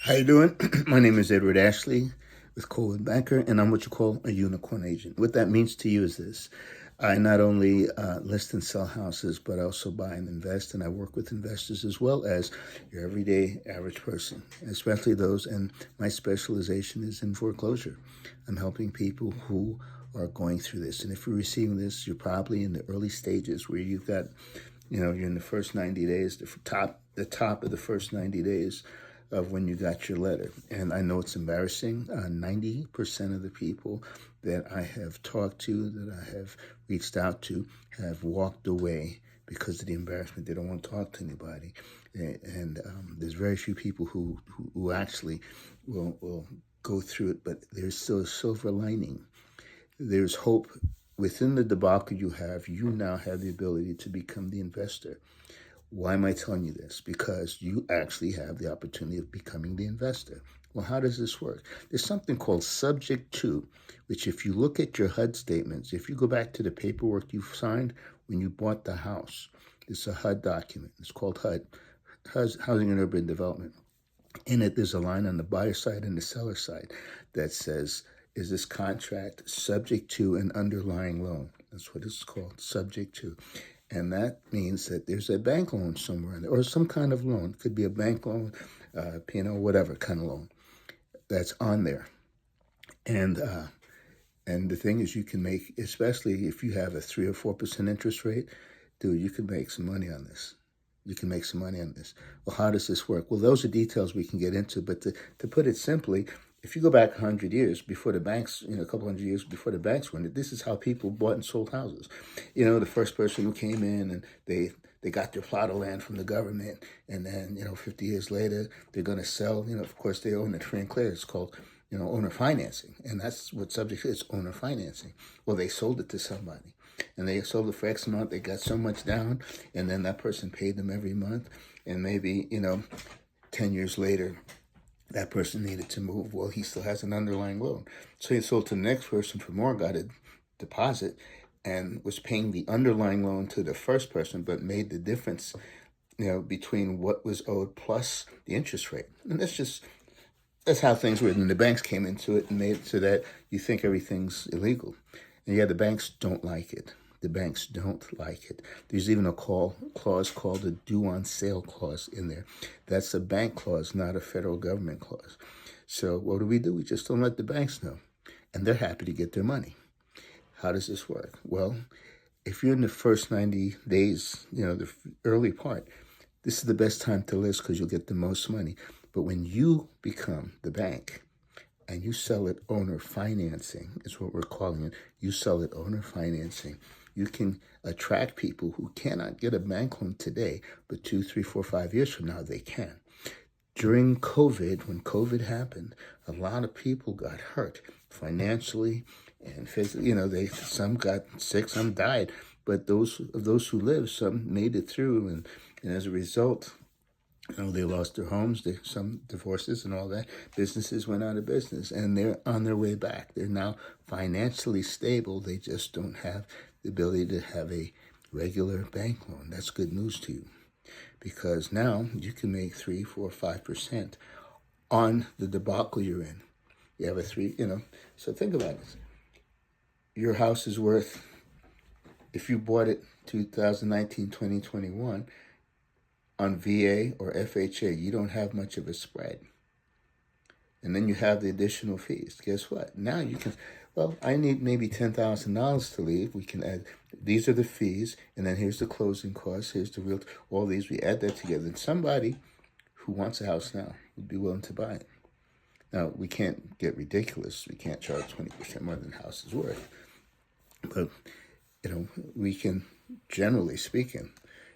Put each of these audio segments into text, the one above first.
How you doing? My name is Edward Ashley with Coldwell Banker, and I'm what you call a unicorn agent. What that means to you is this. I not only list and sell houses, but I also buy and invest, and I work with investors as well as your everyday average person, especially those, and my specialization is in foreclosure. I'm helping people who are going through this. And if you're receiving this, you're probably in the early stages where you've got, you're in the first 90 days, the top of the first 90 days of when you got your letter. And I know it's embarrassing. 90% of the people that I have talked to, that I have reached out to, have walked away because of the embarrassment. They don't want to talk to anybody. And there's very few people who actually will go through it, but there's still a silver lining. There's hope. Within the debacle you now have the ability to become the investor. Why am I telling you this? Because you actually have the opportunity of becoming the investor. Well, how does this work? There's something called subject to, which if you look at your HUD statements, if you go back to the paperwork you signed when you bought the house, it's a HUD document. It's called HUD, Housing and Urban Development. In it, there's a line on the buyer side and the seller side that says, is this contract subject to an underlying loan? That's what it's called, subject to. And that means that there's a bank loan somewhere in there, or some kind of loan. It could be a bank loan, whatever kind of loan that's on there. And the thing is, you can make, especially if you have a 3 or 4% interest rate, dude, you can make some money on this. You can make some money on this. Well, how does this work? Well, those are details we can get into, but to put it simply, if you go back 100 years before the banks, a couple hundred years before the banks went, this is how people bought and sold houses. The first person who came in and they got their plot of land from the government, and then, 50 years later, they're going to sell, of course, they own it free and clear. It's called, owner financing. And that's what subject is, owner financing. Well, they sold it to somebody. And they sold it for X amount, they got so much down, and then that person paid them every month. And maybe, 10 years later, that person needed to move. Well, he still has an underlying loan. So he sold to the next person for more, got a deposit, and was paying the underlying loan to the first person, but made the difference, between what was owed plus the interest rate. And that's how things were. And the banks came into it and made it so that you think everything's illegal. And yeah, the banks don't like it. The banks don't like it. There's even a clause called a due on sale clause in there. That's a bank clause, not a federal government clause. So what do? We just don't let the banks know. And they're happy to get their money. How does this work? Well, if you're in the first 90 days, the early part, this is the best time to list because you'll get the most money. But when you become the bank, and you sell it owner financing, is what we're calling it. You sell it owner financing. You can attract people who cannot get a bank loan today, but 2, 3, 4, 5 years from now, they can. During COVID, when COVID happened, a lot of people got hurt financially and physically. Some got sick, some died, but those who lived, some made it through, and as a result, they lost their homes, some divorces and all that. Businesses went out of business, and they're on their way back. They're now financially stable. They just don't have the ability to have a regular bank loan. That's good news to you, because now you can make 3, 4, 5% on the debacle you're in. You have so think about it. Your house is worth, if you bought it 2019, 2021, on VA or FHA, you don't have much of a spread. And then you have the additional fees. Guess what? Now you can, I need maybe $10,000 to leave. We can add, these are the fees, and then here's the closing costs, here's the real, all these, we add that together. And somebody who wants a house now would be willing to buy it. Now, we can't get ridiculous. We can't charge 20% more than the house is worth. But, we can, generally speaking,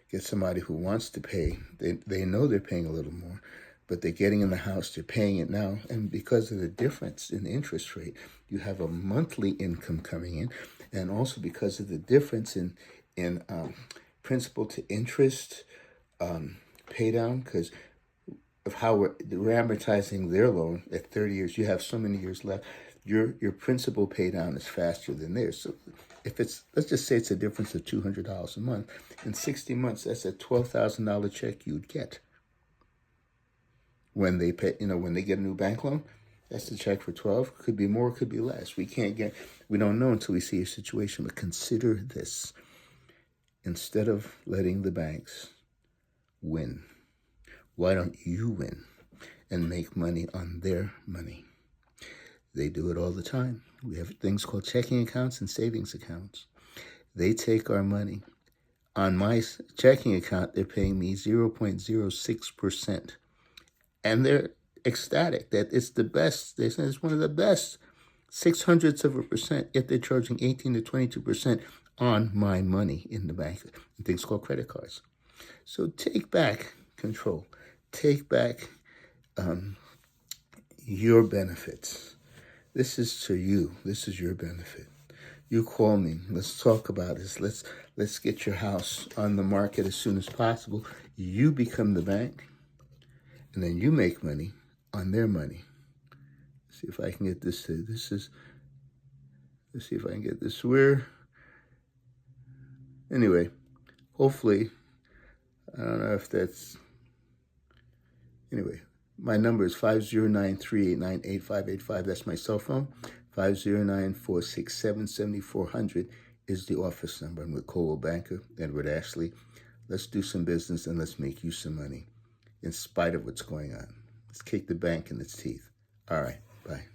get somebody who wants to pay. They know they're paying a little more, but they're getting in the house, they're paying it now. And because of the difference in interest rate, you have a monthly income coming in. And also because of the difference in principal to interest pay down, because of how we're amortizing their loan at 30 years, you have so many years left. Your principal pay down is faster than theirs. So if let's just say it's a difference of $200 a month, in 60 months, that's a $12,000 check you'd get. when they pay, when they get a new bank loan. That's the check for 12. Could be more, could be less. We don't know until we see a situation. But consider this: instead of letting the banks win, why don't you win and make money on their money? They do it all the time. We have things called checking accounts and savings accounts. They take our money. On my checking account, they're paying me 0.06%. And they're ecstatic that it's the best. They say it's one of the best, 0.06%, yet they're charging 18 to 22% on my money in the bank, in things called credit cards. So take back control. Take back your benefits. This is to you. This is your benefit. You call me. Let's talk about this. Let's get your house on the market as soon as possible. You become the bank, and then you make money on their money. Let's see if I can get this to, let's see if I can get this where. Anyway, hopefully, I don't know if that's, anyway, my number is 509-389-8585. That's my cell phone. 509-467-7400 is the office number. I'm with Coldwell Banker, Edward Ashley. Let's do some business and let's make you some money in spite of what's going on. Let's kick the bank in its teeth. All right, bye.